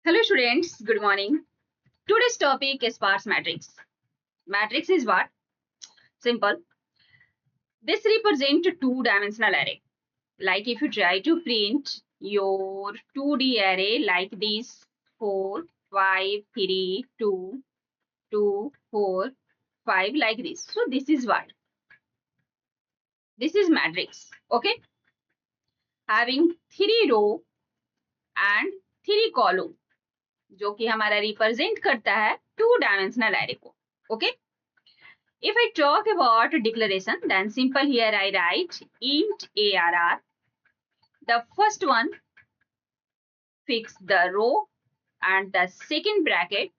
Hello students, good morning. Today's topic is sparse matrix. Matrix is what? Simple. This represents a two-dimensional array. Like if you try to print your 2D array like this 4, 5, 3, 2, 2, 4, 5 like this. So this is what? This is matrix. Okay? Having 3 row and 3 column जो कि हमारा represent करता है two dimensional array को. Okay? If I talk about declaration, then simple here I write int arr. The first one fix the row and the second bracket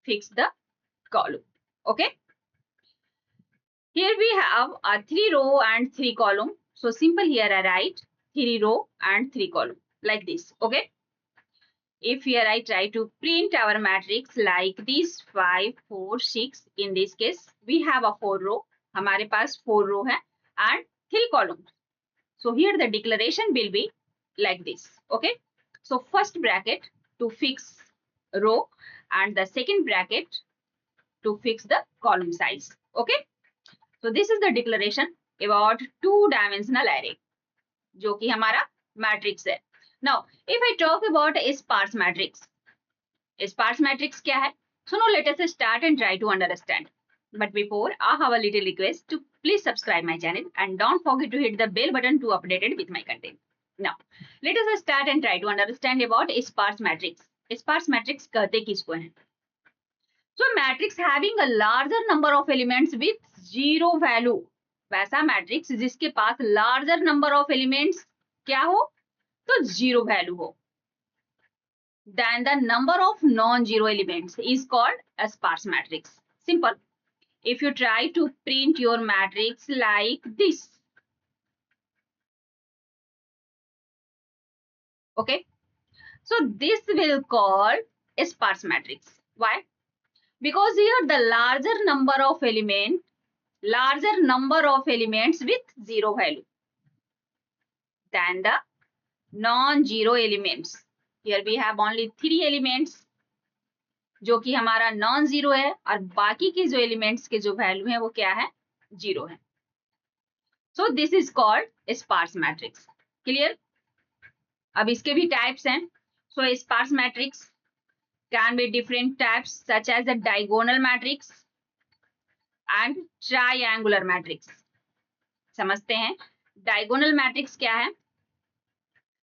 fix the column. Okay. Here we have a 3 row and 3 column. So simple here I write 3 row and 3 column like this. Okay. If here I try to print our matrix like this 5, 4, 6. In this case we have a 4 row. हमारे पास 4 row है and 3 columns. So here the declaration will be like this. Okay. So first bracket to fix row and the second bracket to fix the column size. Okay. So this is the declaration about two-dimensional array जो कि हमारा matrix है. Now if I talk about a sparse matrix, sparse matrix क्या है? So now let us start and try to understand. But before, I have a little request to please subscribe my channel and don't forget to hit the bell button to update it with my content. Now, let us start and try to understand about a sparse matrix. Sparse matrix कहते किसको हैं? So matrix having a larger number of elements with zero value. वैसा matrix जिसके पास larger number of elements क्या हो? तो zero value हो. Then the number of non-zero elements is called a sparse matrix. Simple. If you try to print your matrix like this. Okay. So this will call a sparse matrix. Why? Because here the larger number of elements with zero value than the non-zero elements. Here we have only 3 elements जो कि हमारा non zero है और बाकी के जो elements के जो वैल्यू है वो क्या है? जीरो है. So this is called sparse matrix. Clear? अब इसके भी टाइप्स हैं. So sparse matrix can be different types such as the diagonal matrix and triangular matrix. समझते हैं डायगोनल मैट्रिक्स क्या है.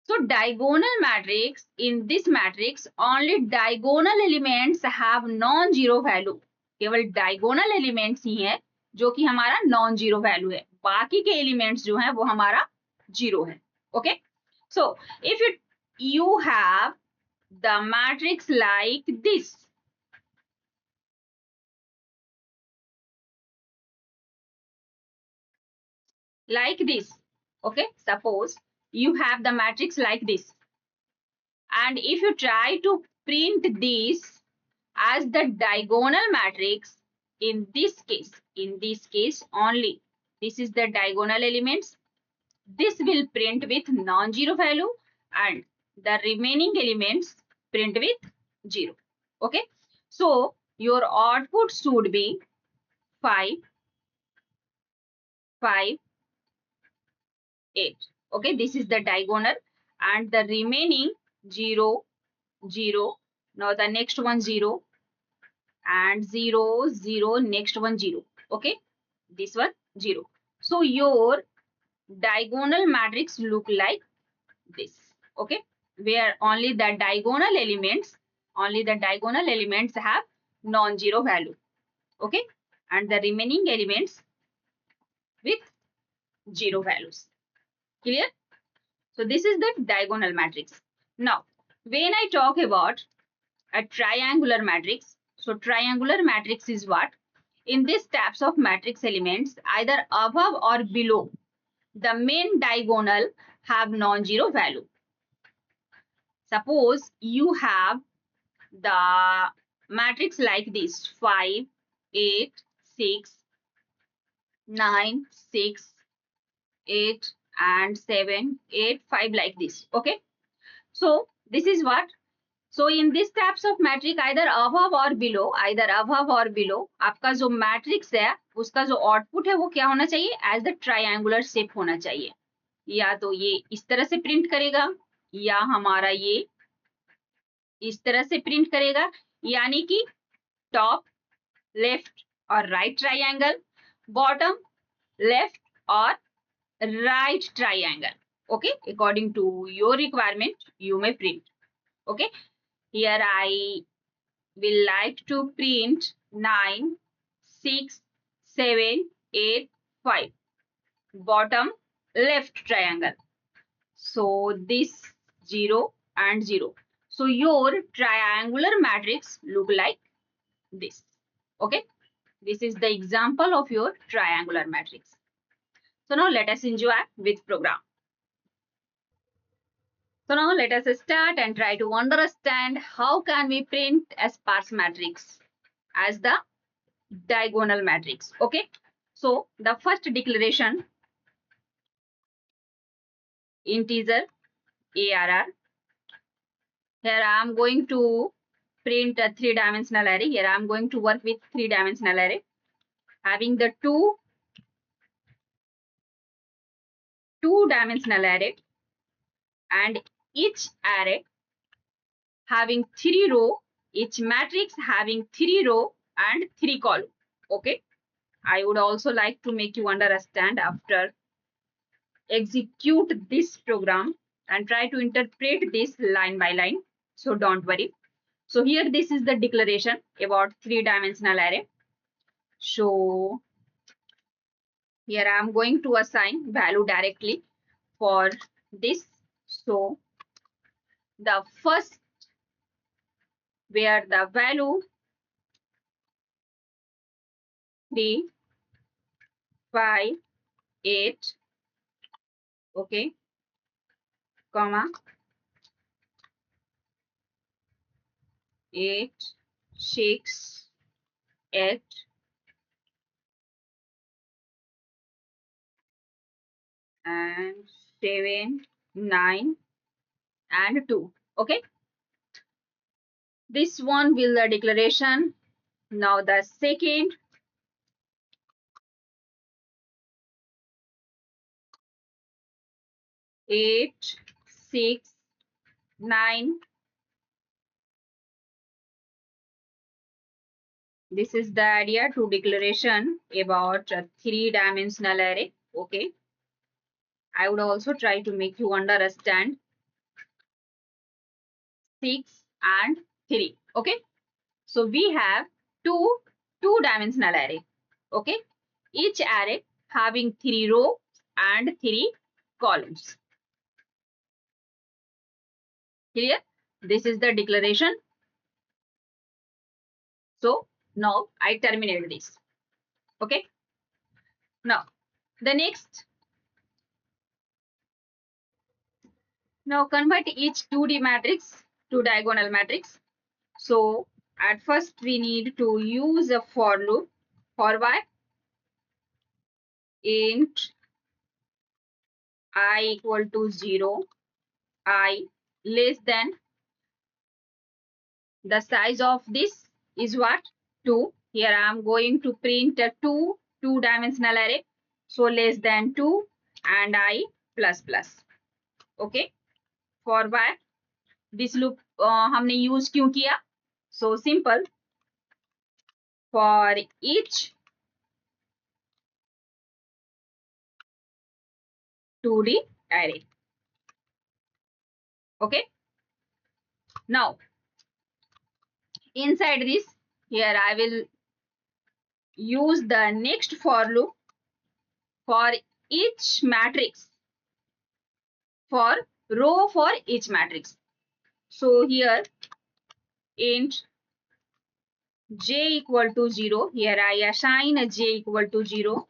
So diagonal matrix, in this matrix only diagonal elements have non-zero value. केवल diagonal elements ही है जो कि हमारा non-zero value है. बाकी के elements जो हैं वो हमारा zero है. Okay? So if you have the matrix like this. Like this. Okay? Suppose you have the matrix like this. And if you try to print this as the diagonal matrix, in this case only, this is the diagonal elements. This will print with non-zero value and the remaining elements print with 0. Okay. So your output should be 5, 5, 8. Okay. This is the diagonal and the remaining 0, 0. Now the next one 0 and 0, 0, next one 0. Okay. This one 0. So your diagonal matrix look like this. Okay. Where only the diagonal elements have non-zero value. Okay. And the remaining elements with 0 values. Clear? So this is the diagonal matrix. Now, when I talk about a triangular matrix, so triangular matrix is what? In these types of matrix elements, either above or below, the main diagonal have non-zero value. Suppose you have the matrix like this 5, 8, 6, 9, 6, 8 and 7, 8, 5 like this. Okay. So this is what? So in this types of matrix either above or below, आपका जो matrix है उसका जो output है वो क्या होना चाहिए, एज द ट्रायंगुलर शेप होना चाहिए. या तो ये इस तरह से प्रिंट करेगा या हमारा ये इस तरह से प्रिंट करेगा, यानी कि टॉप लेफ्ट और राइट ट्रायंगल, बॉटम लेफ्ट और right triangle. Okay, according to your requirement you may print. Okay, here I will like to print 9 6 7 8 5 bottom left triangle. So this 0 and 0. So your triangular matrix look like this. Okay, this is the example of your triangular matrix. So now let us enjoy with program. So now let us start and try to understand how can we print a sparse matrix as the diagonal matrix. Okay. So the first declaration, integer ARR. Here I am going to print a three-dimensional array. Here I am going to work with three-dimensional array having the two-dimensional array, and each array having 3 row, each matrix having 3 row and 3 column. Okay. I would also like to make you understand after execute this program and try to interpret this line by line. So don't worry. So here this is the declaration about three-dimensional array. So here I am going to assign value directly for this. So the first where the value 3 5 8, okay, comma 8 6 8 and 7 9 and 2. Okay, this one will the declaration. Now the second, eight 6 9. This is the idea to declaration about a three-dimensional array. Okay, I would also try to make you understand 6 and 3. Okay, so we have two-dimensional array. Okay, each array having 3 rows and 3 columns. Clear? This is the declaration. So now I terminate this. Okay, now the next, now convert each 2D matrix to diagonal matrix. So at first we need to use a for loop. For y, int I equal to 0, I less than, the size of this is what? 2. Here I am going to print a two-dimensional array. So less than 2 and I plus plus. Okay. For y, this loop हमने use क्यों किया? So simple. For each 2D array. Okay. Now inside this, here I will use the next for loop for each matrix, for row for each matrix. So here int j equal to 0. Here I assign a j equal to 0.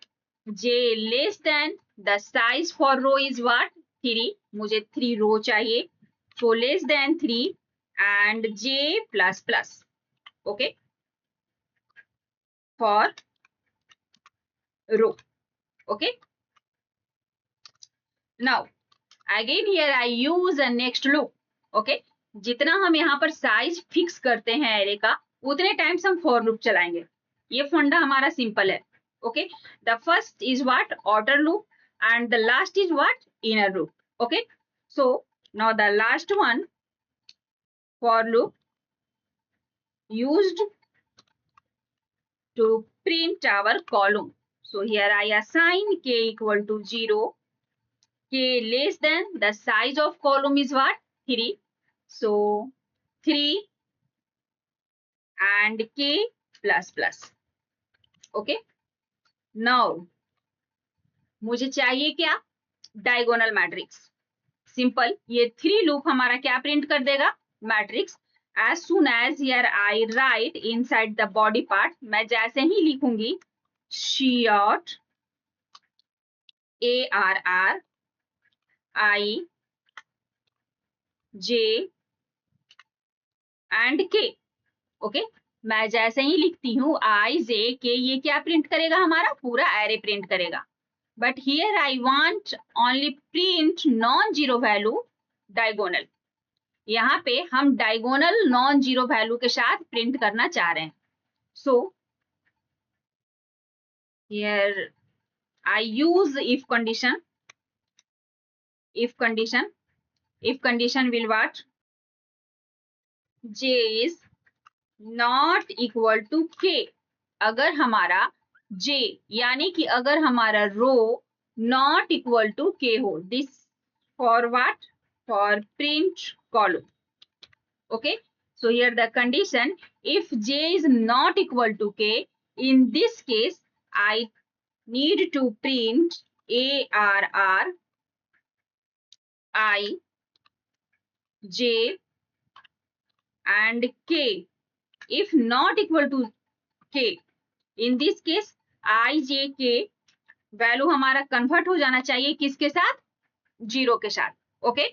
J less than, the size for row is what? 3. मुझे 3 row चाहिए. So less than 3 and j plus plus. Okay. For row. Okay. Now again here I use a next loop. Okay. जितना हम यहाँ पर size fix करते हैं array का, उतने टाइम्स हम फॉर लूप चलाएंगे। ये फंडा हमारा सिंपल है। Okay, the first is what, outer loop, and the last is what, inner loop. Okay, so now the last one, for loop used to print our column. So here I assign k equal to 0, k less than the size of column is what, 3. So 3 and k plus plus. Okay, now मुझे चाहिए क्या, diagonal matrix. Simple, ये 3 loop हमारा क्या print कर देगा, matrix. as soon as here I write inside the body part, मैं जैसे ही लिखूंगी short ARR I J and K। Okay, मैं जैसे ही लिखती हूँ I J K, ये क्या प्रिंट करेगा, हमारा पूरा एरे प्रिंट करेगा। But here I want only print non zero value diagonal. यहाँ पे हम डायगोनल नॉन जीरो वैल्यू के साथ प्रिंट करना चाह रहे हैं। So here I use if condition. if condition will what, j is not equal to k। अगर हमारा j यानी कि अगर हमारा रो not equal to k हो, this for what, for print column। okay, so here the condition, if j is not equal to k, in this case I need to print ARR I J and k। if not equal to k, in this case I J K value हमारा convert हो जाना चाहिए किसके साथ, zero के साथ। Okay,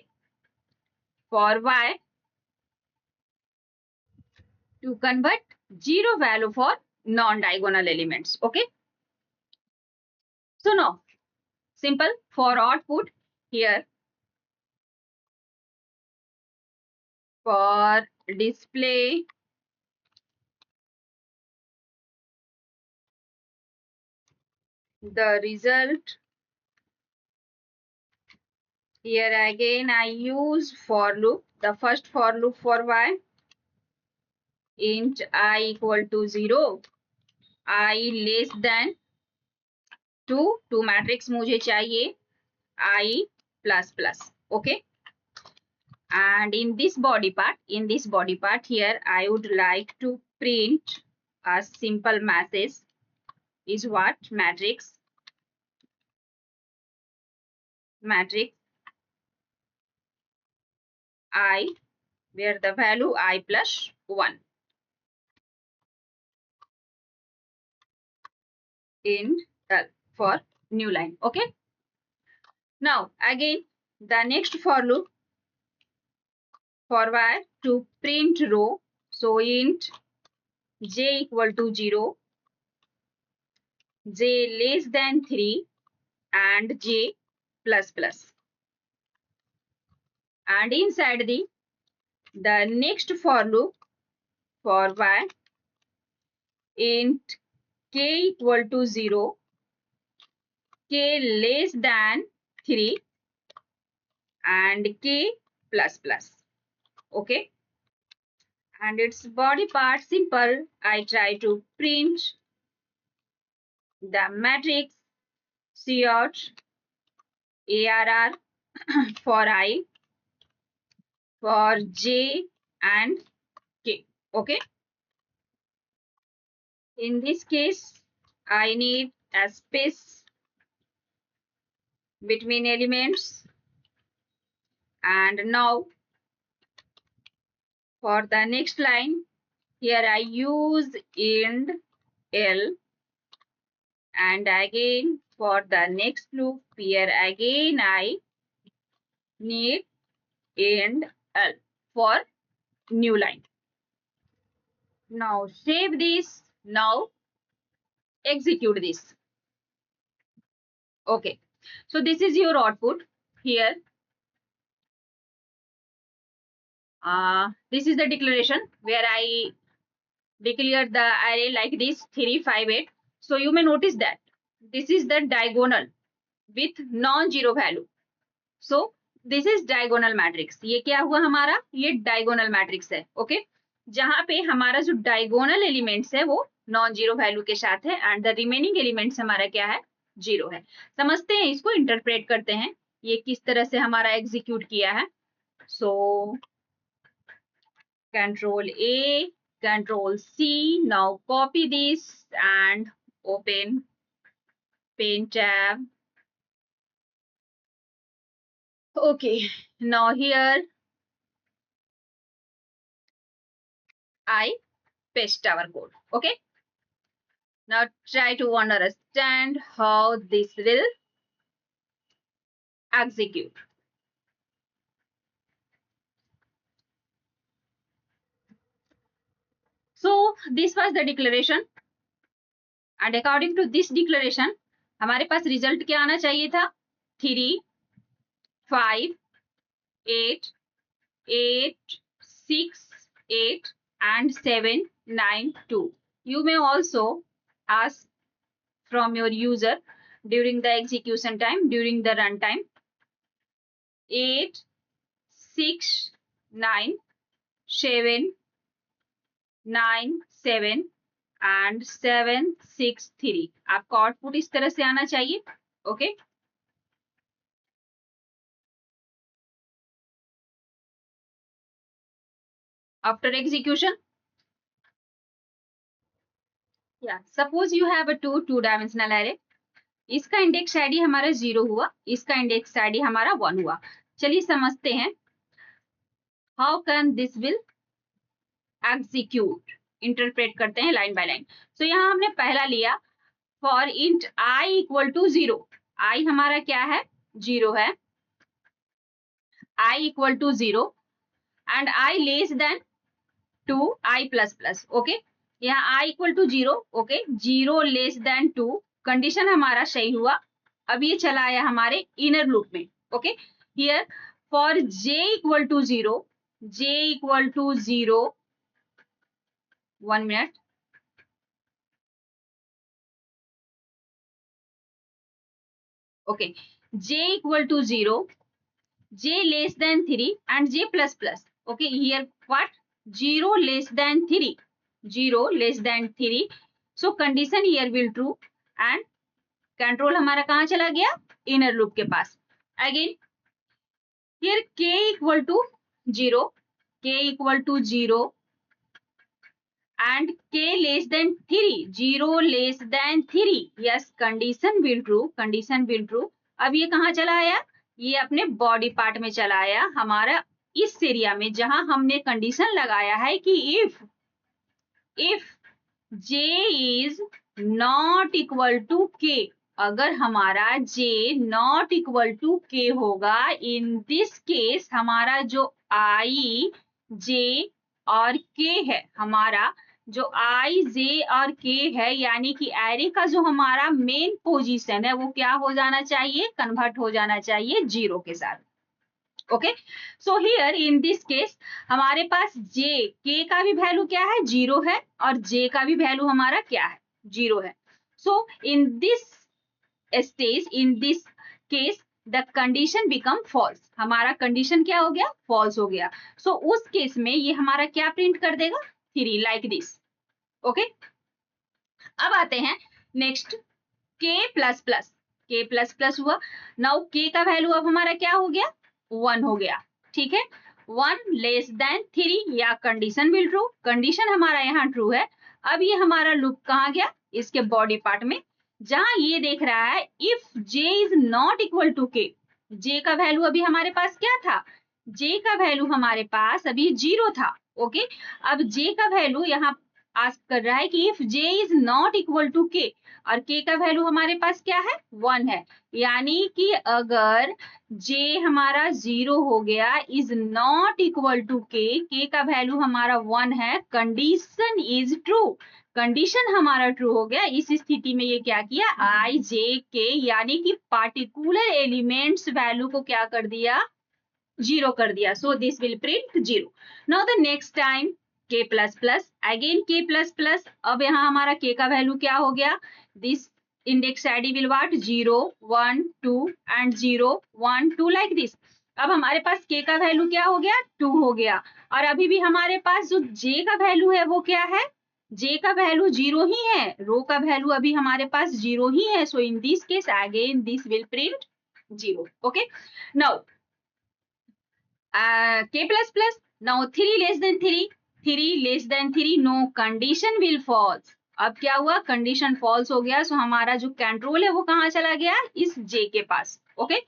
for y to convert zero value for non-diagonal elements। okay, so now simple for output here, for display the result, here again I use for loop, the first for loop for y, int I equal to 0, I less than 2 matrix मुझे चाहिए I plus plus। okay, and in this body part here I would like to print a simple message is what, matrix I, where the value I plus 1 in for new line। okay, now again the next for loop for y to print row, so int j equal to 0, j less than 3 and j plus plus, and inside the next for loop for y, int k equal to 0, k less than 3 and k plus plus। okay, and its body part simple, I try to print the matrix COUT ARR for I, for j and k। okay, in this case I need a space between elements, and now for the next line here I use end L, and again for the next loop here again I need end L for new line। now save this, now execute this। okay, so this is your output here, This is the declaration where I declare the array like this 3 5 8. So you may notice that this is the diagonal with non-zero value. So this is diagonal matrix. ये क्या हुआ हमारा, ये diagonal matrix है. Okay, जहां पे हमारा जो डायगोनल एलिमेंट्स है वो नॉन जीरो वैल्यू के साथ है एंड द रिमेनिंग एलिमेंट्स हमारा क्या है, जीरो है. समझते हैं इसको, इंटरप्रेट करते हैं ये किस तरह से हमारा एग्जीक्यूट किया है. सो control A, control C, now copy this and open pen tab. Okay, now here I paste our code. Okay, now try to understand how this will execute. So this was the declaration and according to this declaration हमारे पास result क्या आना चाहिए था, 3 5 8 8 6 8 and 7 9 2. You may also ask from your user during the execution time, during the runtime, 8 6 9 7 9 7 and 7 6 3. आपका output इस तरह से आना चाहिए. ओके, आफ्टर एग्जीक्यूशन, या suppose you have a two dimensional array. इसका इंडेक्स आईडी हमारा 0 हुआ, इसका इंडेक्स आईडी हमारा 1 हुआ. चलिए समझते हैं how can this will execute. Interpret करते हैं लाइन बाय लाइन. सो यहाँ हमने पहला लिया for int i equal to 0. i हमारा क्या है, 0 है. i equal to 0 and i less than 2 i plus plus. Okay, यहाँ i equal to 0. Okay, 0 less than 2, condition हमारा सही हुआ. अब ये चला आया हमारे इनर लूप में. Okay, here for j equal to 0, j equal to 0, 1 minute. Okay, j equal to 0, j less than 3 and j plus plus. Okay, here what? 0 less than 3, 0 less than 3. So condition here will true and control हमारा कहाँ चला गया, inner loop के पास. Again here k equal to 0, k equal to 0 and k less than 3, 0 less than 3. Yes, condition will true, condition will true. अब ये कहाँ चला आया, ये अपने बॉडी पार्ट में चला आया हमारा इस एरिया में जहां हमने कंडीशन लगाया है कि if j is not equal to k, अगर हमारा j not equal to k होगा, इन दिस केस हमारा जो i j और k है, हमारा जो i j और k है, यानी कि एरे का जो हमारा मेन पोजीशन है वो क्या हो जाना चाहिए, कन्वर्ट हो जाना चाहिए 0 के साथ. Okay, so here in this case हमारे पास j, k का भी वैल्यू क्या है, 0 है और j का भी वैल्यू हमारा क्या है, 0 है. So in this stage, in this case the condition become false. हमारा कंडीशन क्या हो गया, फॉल्स हो गया. सो उस केस में ये हमारा क्या प्रिंट कर देगा, 3 लाइक दिस. ओके, अब आते हैं next k plus plus. k plus plus हुआ. नाउ k का वैल्यू अब हमारा क्या हो गया, 1 हो गया. ठीक है, 1 लेस देन 3 या कंडीशन विल ट्रू. कंडीशन हमारा यहाँ ट्रू है. अब ये हमारा लूप कहाँ गया, इसके बॉडी पार्ट में, जहां ये देख रहा है if j is not equal to k. j का वैल्यू अभी हमारे पास क्या था, j का वैल्यू हमारे पास अभी 0 था. ओके, अब j का वैल्यू यहाँ आस्क कर रहा है कि if j is not equal to k, और k का वैल्यू हमारे पास क्या है, 1 है. यानी कि अगर j हमारा 0 हो गया, is not equal to k, k का वैल्यू हमारा 1 है, कंडीशन इज ट्रू. कंडीशन हमारा ट्रू हो गया. इस स्थिति में ये क्या किया, i j k यानी कि पार्टिकुलर एलिमेंट्स वैल्यू को क्या कर दिया, जीरो कर दिया, so this will print zero. Now the next time k plus plus, again k plus plus. अब यहाँ हमारा k का वैल्यू क्या हो गया, this index ID will what 0 1 2 and 0 1 2 like this. अब हमारे पास k का वैल्यू क्या हो गया 2 हो गया, और अभी भी हमारे पास जो j का वैल्यू है वो क्या है, j का वैल्यू 0 ही है, रो का वैल्यू अभी हमारे पास 0 ही है. So in this case again this will print 0. Okay, now k plus plus. Now 3 less than 3, 3 less than 3, no condition will false. अब क्या हुआ, कंडीशन फॉल्स हो गया, सो हमारा जो कंट्रोल है वो कहाँ चला गया, इस j के पास. ओके,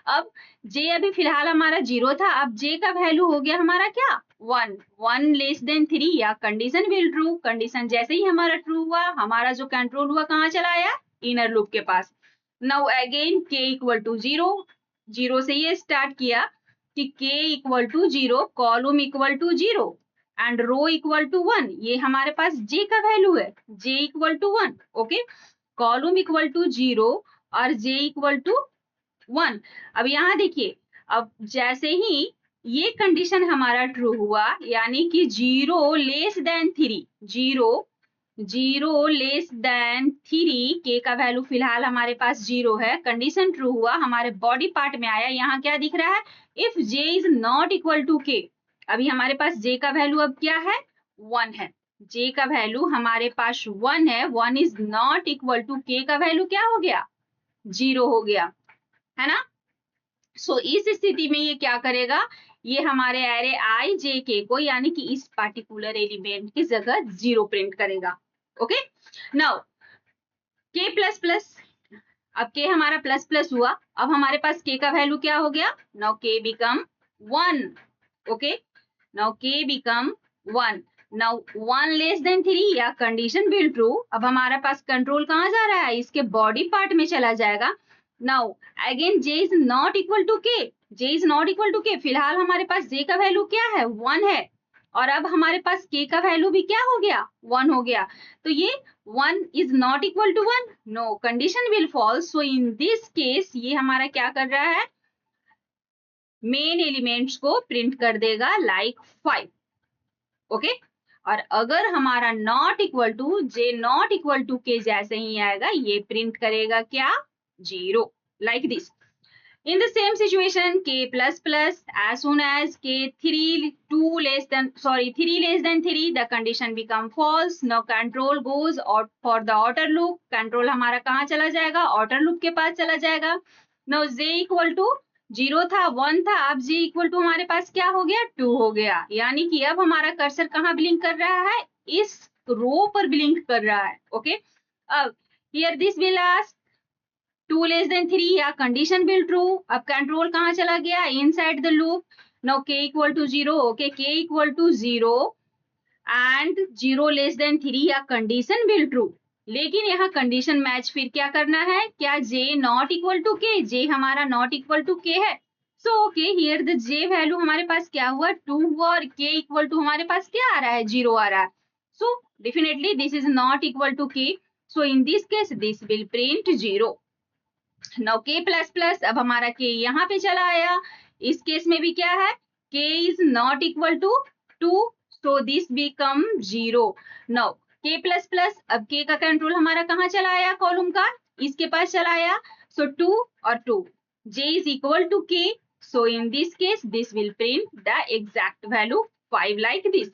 अब j अभी फिलहाल हमारा 0 था, अब j का वैल्यू हो गया हमारा क्या 1, 1 लेस देन 3 या कंडीशन विल ट्रू. कंडीशन जैसे ही हमारा ट्रू हुआ, हमारा जो कंट्रोल हुआ कहाँ चला आया, इनर लूप के पास. Now again k equal to 0, 0 से ये स्टार्ट किया कि k equal to 0, column equal to 0 and row equal to 1. ये हमारे पास j का वैल्यू है, j equal to 1. Okay, column equal to 0 और j इक्वल टू 1. अब यहाँ देखिए, अब जैसे ही ये कंडीशन हमारा ट्रू हुआ, यानी कि 0 less than 3, 0 less than 3, k का वैल्यू फिलहाल हमारे पास 0 है, कंडीशन ट्रू हुआ, हमारे बॉडी पार्ट में आया, यहाँ क्या दिख रहा है, if j is not equal to k. अभी हमारे पास j का वैल्यू अब क्या है 1 है, j का वैल्यू हमारे पास 1 है, 1 is not equal to k का वैल्यू क्या हो गया 0 हो गया, है ना. सो इस स्थिति में ये क्या करेगा, ये हमारे एरे i j k को, यानी कि इस पार्टिकुलर एलिमेंट की जगह 0 प्रिंट करेगा. Okay, now k plus plus. अब k हमारा प्लस प्लस हुआ, अब हमारे पास k का वैल्यू क्या हो गया, now k become 1. Okay, now k become 1. Now 1 less than 3 या कंडीशन विल ट्रू. अब हमारे पास कंट्रोल कहाँ जा रहा है, इसके बॉडी पार्ट में चला जाएगा. Now again j is not equal to k, j is not equal to k. फिलहाल हमारे पास j का वैल्यू क्या है 1 है, और अब हमारे पास k का वैल्यू भी क्या हो गया 1 हो गया. तो ये 1 is not equal to 1, no condition will false. So in this case ये हमारा क्या कर रहा है, मेन एलिमेंट्स को प्रिंट कर देगा लाइक 5. ओके, और अगर हमारा not equal to j not equal to k जैसे ही आएगा, ये प्रिंट करेगा क्या 0, like this. In the same situation, k plus plus, as soon as k 3 less than 3, the condition become false. Now control goes out for the outer loop. Control हमारा कहाँ चला जाएगा, outer loop के पास चला जाएगा. Now j equal to 0 था, 1 था, अब j equal to हमारे पास क्या हो गया 2 हो गया, यानी कि अब हमारा कर्सर कहाँ ब्लिंक कर रहा है, इस रो पर ब्लिंक कर रहा है. ओके, अब here this will ask 2 less than 3 या कंडीशन विल ट्रू. अब कंट्रोल कहाँ चला गया, inside the loop. Now k equal to 0. Okay, k equal to 0 and 0 less than 3 या कंडीशन विल ट्रू. लेकिन यहाँ कंडीशन मैच फिर क्या करना है, क्या j not equal to k, j हमारा नॉट इक्वल टू k है. So okay, here the j value हमारे पास क्या हुआ 2 हुआ, और k इक्वल टू हमारे पास क्या आ रहा है 0 आ रहा है. So definitely this is not equal to k. So in this case this will print 0. Now k plus plus, अब हमारा k यहाँ पे चला आया, इस केस में भी क्या है, k is not equal to 2, so this become 0. Now k plus plus, अब k का कंट्रोल हमारा कहाँ चला आया, कॉलम का इसके पास चला आया. सो 2 और 2, j is equal to k. So in this case this will print the exact value 5 like this.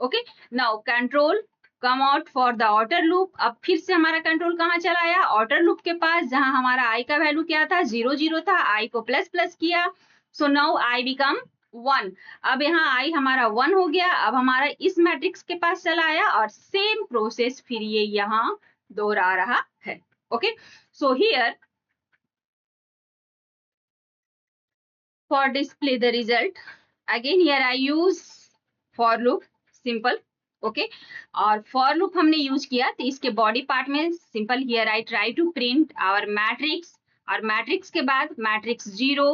Okay, now control come out for the outer loop. अब फिर से हमारा कंट्रोल कहाँ चला आया, आउटर लूप के पास, जहां हमारा i का वैल्यू क्या था 0 0 था, i को प्लस प्लस किया. So now i become 1. अब यहाँ i हमारा 1 हो गया, अब हमारा इस मैट्रिक्स के पास चला आया, और सेम प्रोसेस फिर ये यहाँ दोहरा रहा है. Okay, so here for display the result, again here I use for loop simple. Okay, और फॉर लूप हमने यूज किया, तो इसके बॉडी पार्ट में simple here I try to print our matrix, और मैट्रिक्स के बाद मैट्रिक्स 0,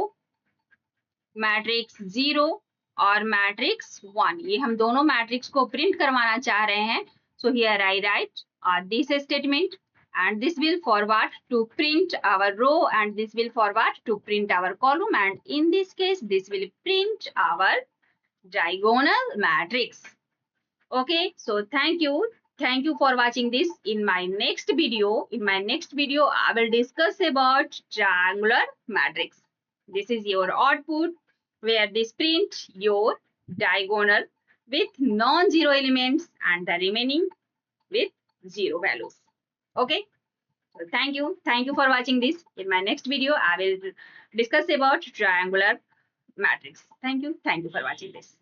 मैट्रिक्स 0 और मैट्रिक्स 1, ये हम दोनों मैट्रिक्स को प्रिंट करवाना चाह रहे हैं. So here I right this statement, and this will forward to print our row, and this will forward to print our column, and in this case this will print our diagonal matrix. Okay, so thank you for watching this. In my next video I will discuss about triangular matrix. This is your output where this print your diagonal with non-zero elements and the remaining with zero values. Okay, so thank you for watching this. In my next video I will discuss about triangular matrix. Thank you for watching this.